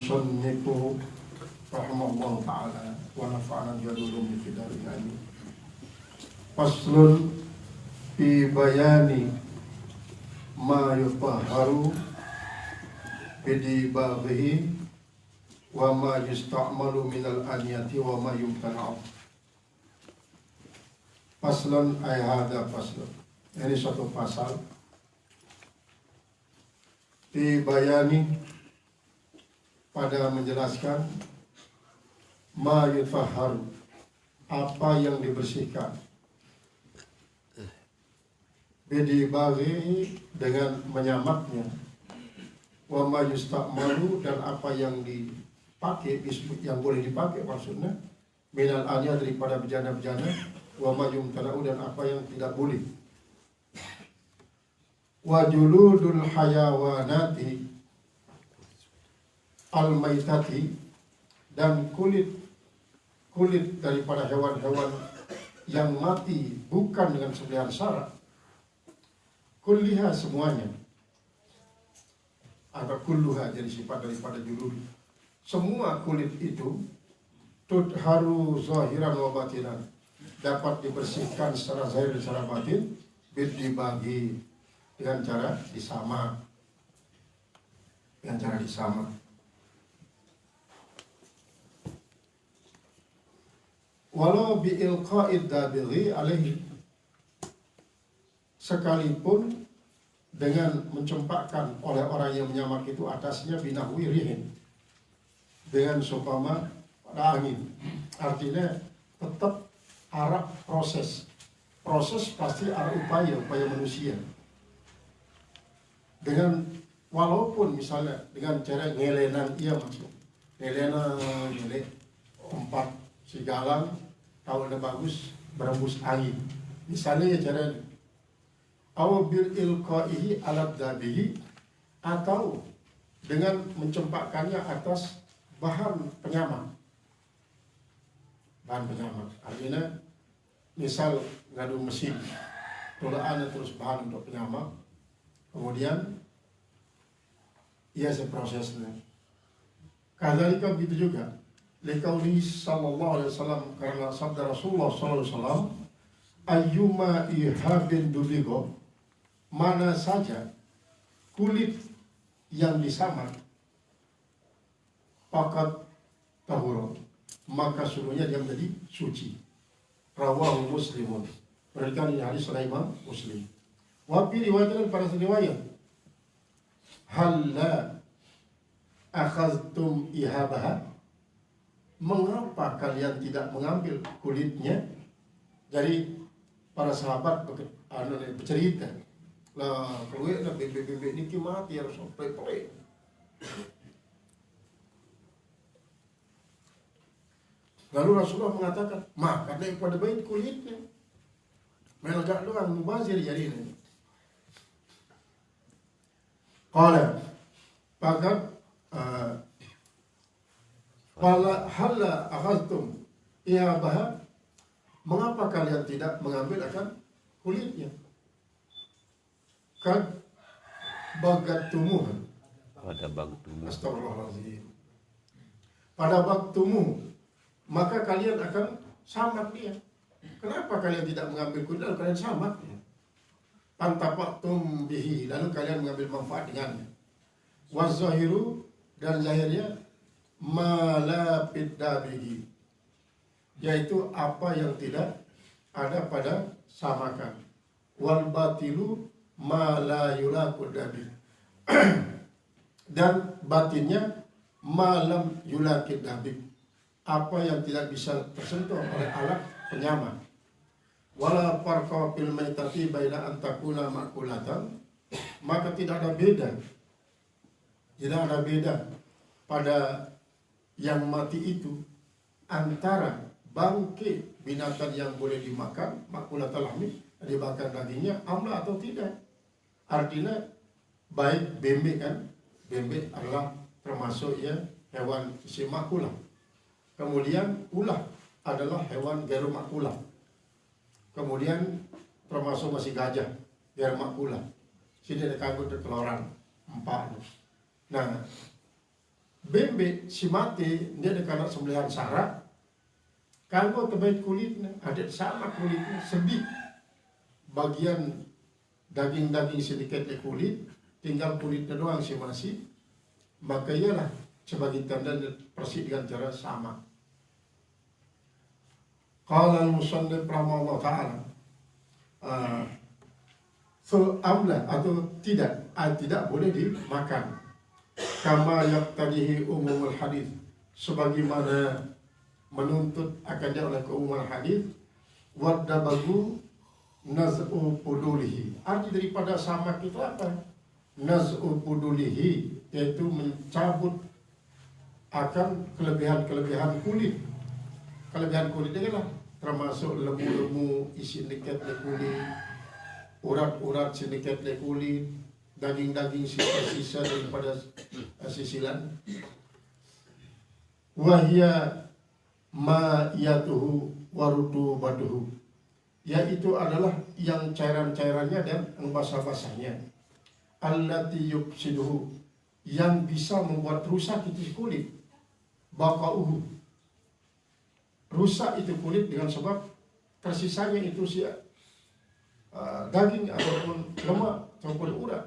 al-musannifu rahimahullah ta'ala wa nafa'ana bi'ulumi fid darin amin. Faslun fi bayani ma yutahharu bidibaghihi wa ma yusta'malu minal aniyati wa ma yumtana'u. Faslun ay hadha faslun. Ini satu pasal fi bayani pada menjelaskan ma yutahharu, apa yang dibersihkan, bidibaghihi dengan menyamaknya, wa ma yusta'malu dan apa yang dipakai, yang boleh dipakai maksudnya, minal anya daripada bejana-bejana, wa ma yumtana'u dan apa yang tidak boleh. Wa juludul hayawanati al-maitati dan kulit daripada hewan-hewan yang mati bukan dengan sembelihan syara, kulliha semuanya, atau kulluha jadi sifat daripada julud. Semua kulit itu tudharu zahiran wa batinan, dapat dibersihkan secara zahir dan secara batin, bidibaghi dengan cara disamak, walau bi'ilqa'id dabighi alaihi, sekalipun dengan mencempakkan oleh orang yang menyamak itu atasnya binahwi rihin, dengan seumpama pada angin. Artinya tetap arah proses pasti arah upaya manusia. Dengan walaupun misalnya dengan cara ngelenan, iya maksud ngelenan, umpat si galang kalau udah bagus berembus angin misalnya ya cara aw bil ilqaihi alat dabihi, atau dengan mencempakkannya atas bahan penyamak. Artinya misal ngadu mesin tolaannya terus bahan untuk penyamak, kemudian ia seprosesnya. Kadzalika begitu juga liqauli sallallahu alaihi wasallam, karena sabda Rasulullah sallallahu alaihi wasallam, ayyuma ihabin dubigo, mana saja kulit yang disamak, pakat tahuro, maka sungguhnya dia menjadi suci. Rawahu Muslimun, berikan ini hadis oleh Imam Muslim. Wa fi riwayat pada riwayat, halla akhadtum ihabaha, mengapa kalian tidak mengambil kulitnya? Jadi para sahabat bercerita, lah keluar lah bebek ini mati harus sampai. Lalu Rasulullah mengatakan, maka daripada baik kulitnya, melgak doang mubazir jadi ini. Qala pakat wala halla akhadtum ihabaha, mengapa kalian tidak mengambil akan kulitnya? Kad bagatumuh, astagfirullahaladzim, pada baktumuh, maka kalian akan samak dia. Kenapa kalian tidak mengambil kulit lalu kalian samak dia? Pantapaktum bihi, lalu kalian mengambil manfaat dengannya. Wazahiru, dan zahirnya malapid dabihi, yaitu apa yang tidak ada pada samakan. Wal batilu mala yulaqud dabi, dan batinnya malam yulaqid dabi, apa yang tidak bisa tersentuh oleh alat penyamak. Wala farqa fil maitati baina an takuna makulatan, maka tidak ada beda pada yang mati itu antara bangkai binatang yang boleh dimakan, makulatul lahmi, dimakan dagingnya, amla atau tidak. Artinya baik bebek kan, bebek adalah termasuk ya hewan isi makulah. Kemudian ulah adalah hewan gairu makulah. Kemudian termasuk masih gajah, gairu makulah. Sini ada kagum keluaran 4. Nah, bembe si mati dia ada kana sembelihan sara kanggo terbaik kulitnya ada sama kulitnya sedih bagian daging-daging sedikit di kulit tinggal kulitnya doang si masih maka ialah sebagai tanda persis dengan cara sama. Qala al-musannif rahimahullah ta'ala amla atau tidak boleh dimakan kama yaqtadihi umumul hadis sebagaimana menuntut akan dia oleh keumuman hadis wadabagu naz'u pudulihi arti daripada sama itu apa naz'u pudulihi yaitu mencabut akan kelebihan kulit itu lah termasuk lembu-lembu isi dekat di kulit urat-urat sedikit di kulit daging-daging sisa-sisa daripada sisilan wahia ma yatuhu warutu baduhu yaitu adalah yang cairan-cairannya dan basah-basahnya allati yufsiduhu yang bisa membuat rusak itu kulit baqauhu rusak itu kulit dengan sebab tersisanya itu si daging ataupun lemak ataupun urat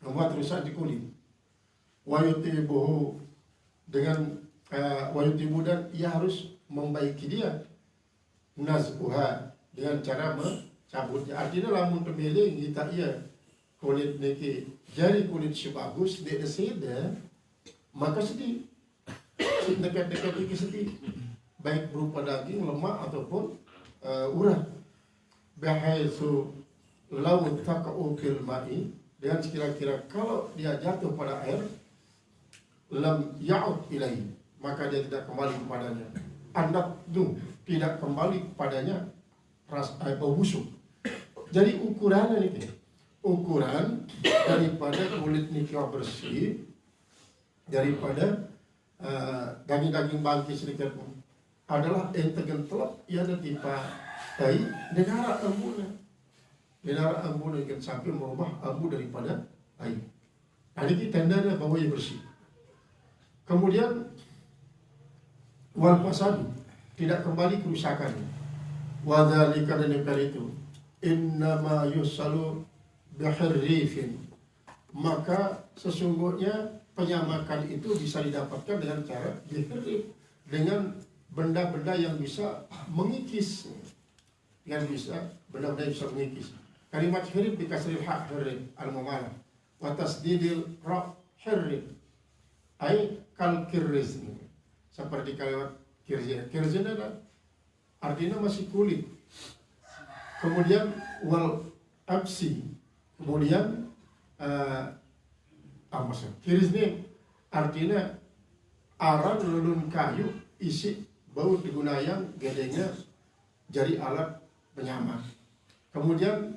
membuat rusak di kulit wayutibuhu dengan wayutibu dan ia harus membaiki dia naz'uha dengan cara mencabutnya artinya lamun pemilih kita kulit niki jari kulit si bagus dia deseda maka sedih dekat-dekat iki sedih baik berupa daging lemak ataupun urat bahaisu law taqa'u fil ma'i dengan kira-kira kalau dia jatuh pada air lam ya'ud ilaihi maka dia tidak kembali kepadanya tidak kembali kepadanya bau busuk jadi ukuran daripada kulit nikah bersih daripada daging-daging bangkit sedikit adalah enten telap ia ada tipe tai negara embuna yang sampai merubah ambu daripada air. Ada kita tandanya bahwa ia bersih. Kemudian wal fasad tidak kembali kerusakannya. Wadzalika dan itu innama yusalu bihirrifin maka sesungguhnya penyamakan itu bisa didapatkan dengan cara bihirrif dengan benda-benda yang bisa mengikis benda-benda yang bisa mengikis kalimat hirif dikasril hak hirif al-mumalah wa tasdidil ra hirif ay kal kirriz seperti kalimat kirzin adalah artinya masih kulit kemudian wal absi kemudian kirriz ini artinya arang lulun kayu isi bau digunakan gedenya jari alat penyamak. Kemudian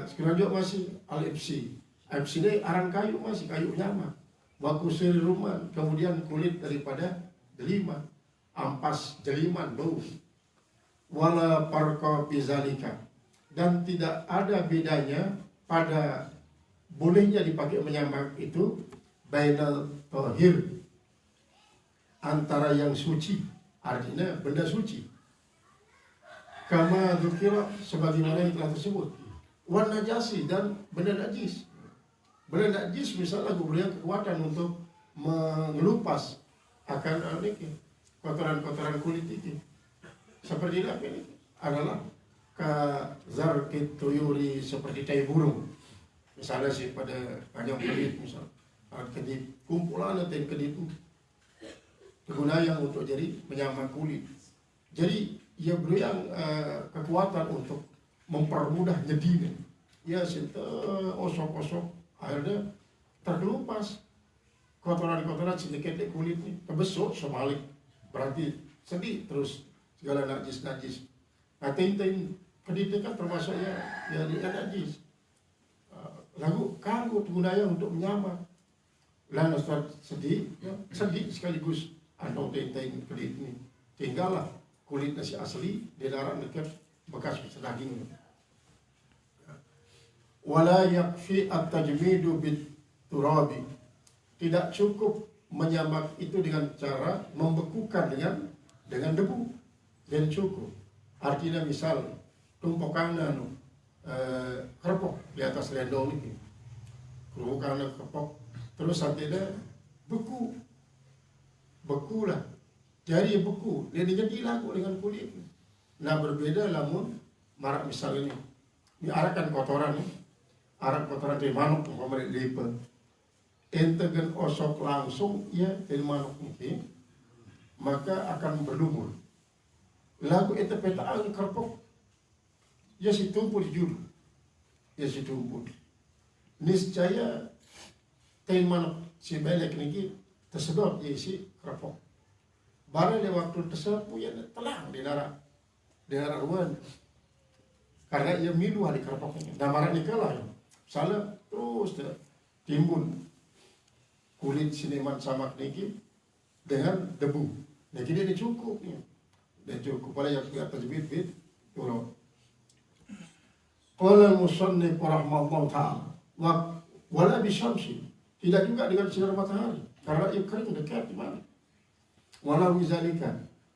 sekarang masih al-ibsi. Ibsi ini arang kayu masih kayu penyamak. Wakusir rumah, kemudian kulit daripada delima, ampas jeliman bau. Wala parqa bizalika dan tidak ada bedanya pada bolehnya dipakai menyamak itu bainal tahir antara yang suci artinya benda suci kama dzukira sebagaimana yang telah tersebut wan najasi dan benda najis misalnya memberikan kekuatan untuk mengelupas akan kotoran-kotoran kulit itu seperti apa ini adalah kazarkit tuyuri seperti tai burung misalnya sih pada panjang kulit misal kedip kumpulan atau kedip digunakan untuk jadi penyamak kulit. Jadi ia berikan kekuatan untuk mempermudah nyedihnya. Ia osok-osok akhirnya terkelupas kotoran-kotoran sedikit di kulit ini kebesuk sebalik berarti sedih terus segala najis. Nah tintin kedip kan termasuknya ya najis. Lalu kanggo digunakan untuk menyamak. Lalu sedih sekaligus atau tintin kulit ini tinggallah kulit nasi asli di darat dekat bekas daging. Wala yakfi at-tajmidu bit turabi tidak cukup menyamak itu dengan cara membekukan dengan debu, dan cukup. Artinya misal tumpukan kerupuk di atas lendong ini, tumpukan kerupuk, terus akhirnya beku lah, jadi beku, jadi hilang dengan kulit. Nah berbeda lamun marak misal ini arak kan kotoran nih, arak kotoran dari manuk umpamanya lipat, ente gen osok langsung ya dari manuk ini, maka akan berlumur. Lagu ente petaan kerpok, ya si tumpul juru, ya si tumpul. Niscaya teh manuk si belek niki tersedot ya si kerpok. Barang dia waktu tersedot punya telang di daerah ruan. Karena ia minum hari kerpoknya. Nah marah nikah salah terus timbun kulit sineman samak niki dengan debu. Nah jadi ini cukup nih. Dan cukup pada yang atas bit turun. Qala al-musannif rahimahullah ta'ala wala bisyamsi, tidak juga dengan sinar matahari karena ia kering dekat di mana. Wala wizalika,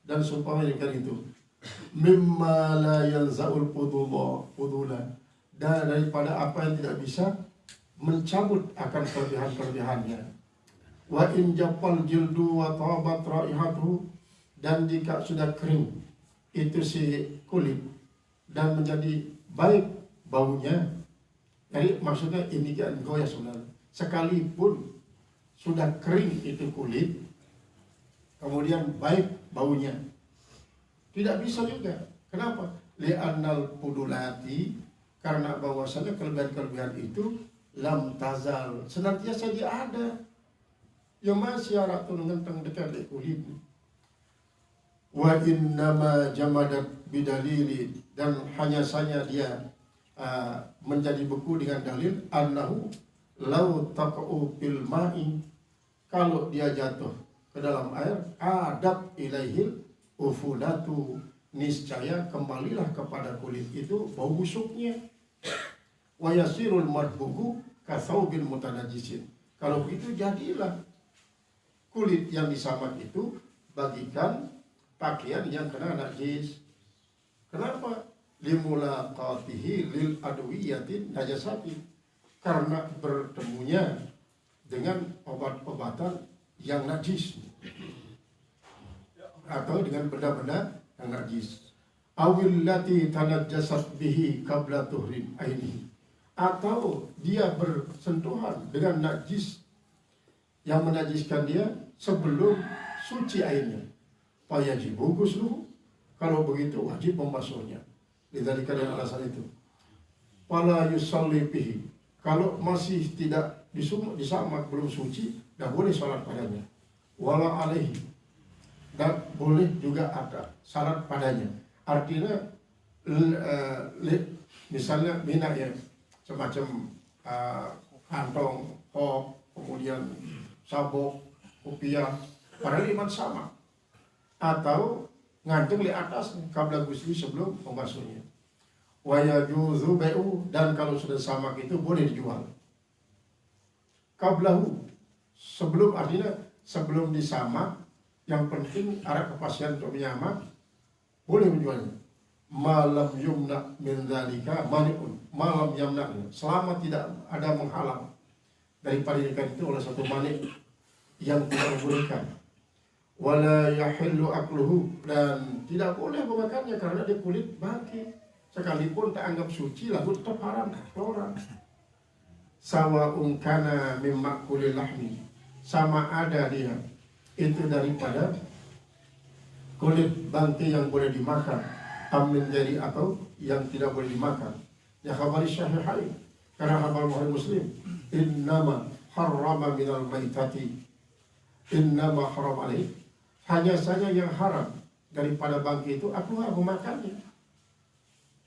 dan seumpama yang itu mimma la yanza'ul fudula, dan daripada apa yang tidak bisa mencabut akan kelebihan-kelebihannya. Wa in jaffal jildu wa tabat raihatuhu, dan jika sudah kering itu si kulit dan menjadi baik baunya. Jadi maksudnya ini kan goyah sebenarnya. Sekalipun sudah kering itu kulit, kemudian baik baunya, tidak bisa juga. Kenapa? Li'annal pudulati, karena bahwasanya kelebihan-kelebihan itu lam tazal, senantiasa dia ada. Ya masih arak tu ngenteng dekat di kulit. Wa innama jamadat bidalili, dan hanya saja dia menjadi beku dengan dalil annahu lau taqa'u fil ma'i, kalau dia jatuh ke dalam air adat ilaihil ufudatu, niscaya kembalilah kepada kulit itu bau busuknya. Wa yasirul marbugu kathaubil mutanajisin, kalau begitu jadilah kulit yang disamak itu bagikan pakaian yang kena najis. Kenapa? Limulaqatihi lil adwiyatin najasati, karena bertemunya dengan obat-obatan yang najis atau dengan benda-benda yang najis. Awillati tanajjasat bihi qabla tuhrim ainihi, atau dia bersentuhan dengan najis yang menajiskan dia sebelum suci airnya. Fayajibu ghusluhu, kalau begitu wajib membasuhnya. Lidzalika, dengan alasan itu. Fala yusalli bihi, kalau masih tidak disamak belum suci, tidak boleh sholat padanya. Wala alaihi, dan boleh juga ada salat padanya. Artinya misalnya minyak ya, semacam kantong, kop, kemudian sabuk, kopiah, padahal iman sama. Atau nganceng di atas kabla gusli sebelum membasuhnya. Wa yajuzu bai'u, dan kalau sudah samak itu boleh dijual. Kablahu, sebelum, artinya sebelum disamak, yang penting ada kepastian untuk menyamak, boleh menjualnya. Malam yumna min dzalika mani'un, malam yamna, selama tidak ada menghalang daripada ikan itu oleh satu mani yang tidak membolehkan. Wala yahillu akluhu, dan tidak boleh memakannya karena dia kulit bangkit. Sekalipun tak anggap suci, lalu tetap haram orang. Sawa'un kana mimma kulil lahmi, sama ada dia itu daripada kulit bangkai yang boleh dimakan, amin dari atau yang tidak boleh dimakan. Ya khabari syahihain, karena khabar Bukhari Muslim, innama harrama minal maitati, innama haram alaih, hanya saja yang haram daripada bangkai itu aku makannya.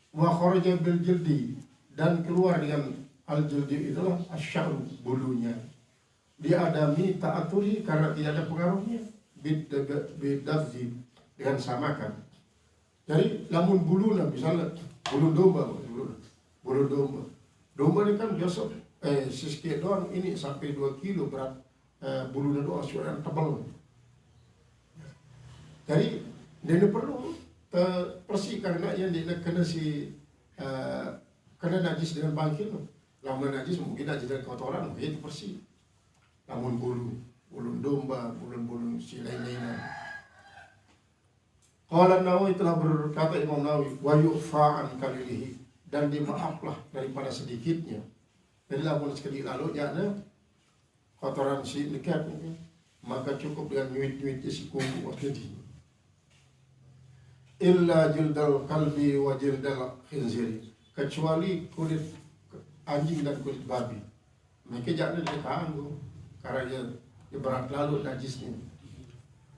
Wa kharaja bil jildi, dan keluar dengan al jildi itulah asy'ar, bulunya. Diadami ta'aturi, karena tidak ada pengaruhnya. Bidafzi, dengan samakan. Jadi lamun bulu lah, misalnya bulu domba, domba ini kan biasa siskit doang, ini sampai 2 kilo berat bulunya doang suara yang tebal. Jadi dia perlu bersih karena yang dia kena kena najis dengan bangkit. Lamun najis mungkin najis dengan kotoran, mungkin itu bersih. Lamun bulu domba, bulu si lain-lainnya. Qala Nawawi, telah berkata Imam Nawawi, wa yu'fa'an kalilihi, dan dimaaflah daripada sedikitnya. Jadi lamun sekali lalu jana kotoran si dekat maka cukup dengan nyuit-nyuitnya si kuku waktu ini. Illa jildal kalbi wa jildal khinziri, kecuali kulit anjing dan kulit babi. Mereka jangan dikanggu karena dia berat lalu najisnya.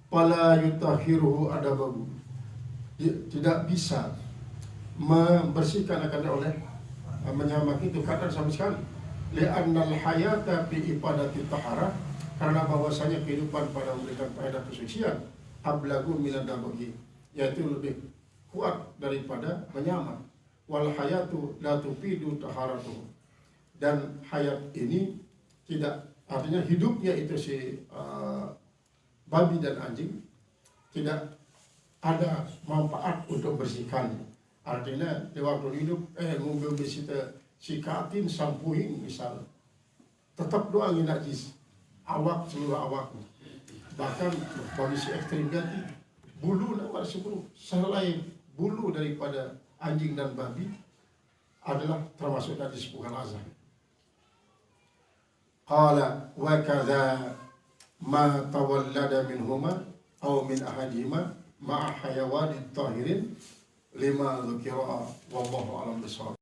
Pala yutahiruhu adabahu, tidak bisa membersihkan akan oleh menyamak itu kadang sama sekali. Li'annal hayata bi ibadati taharah, karena bahwasanya kehidupan pada memberikan faedah kesucian ablagu minad dabaghi, yaitu lebih kuat daripada menyamak. Wal hayatu la tufidu taharatuhu, dan hayat ini tidak, artinya hidupnya itu si babi dan anjing tidak ada manfaat untuk bersihkannya. Artinya di waktu hidup mobil bersih sikatin sampuin misal tetap doang najis awak, seluruh awaknya. Bahkan kondisi ekstrim ganti bulu nomor 10 selain bulu daripada anjing dan babi adalah termasuk najis bukan azab. Qala wa kadza ma tawallada minhuma aw min ahadihima ma'a hayawanin tahirin lima dzukira wallahu a'lam bissawab.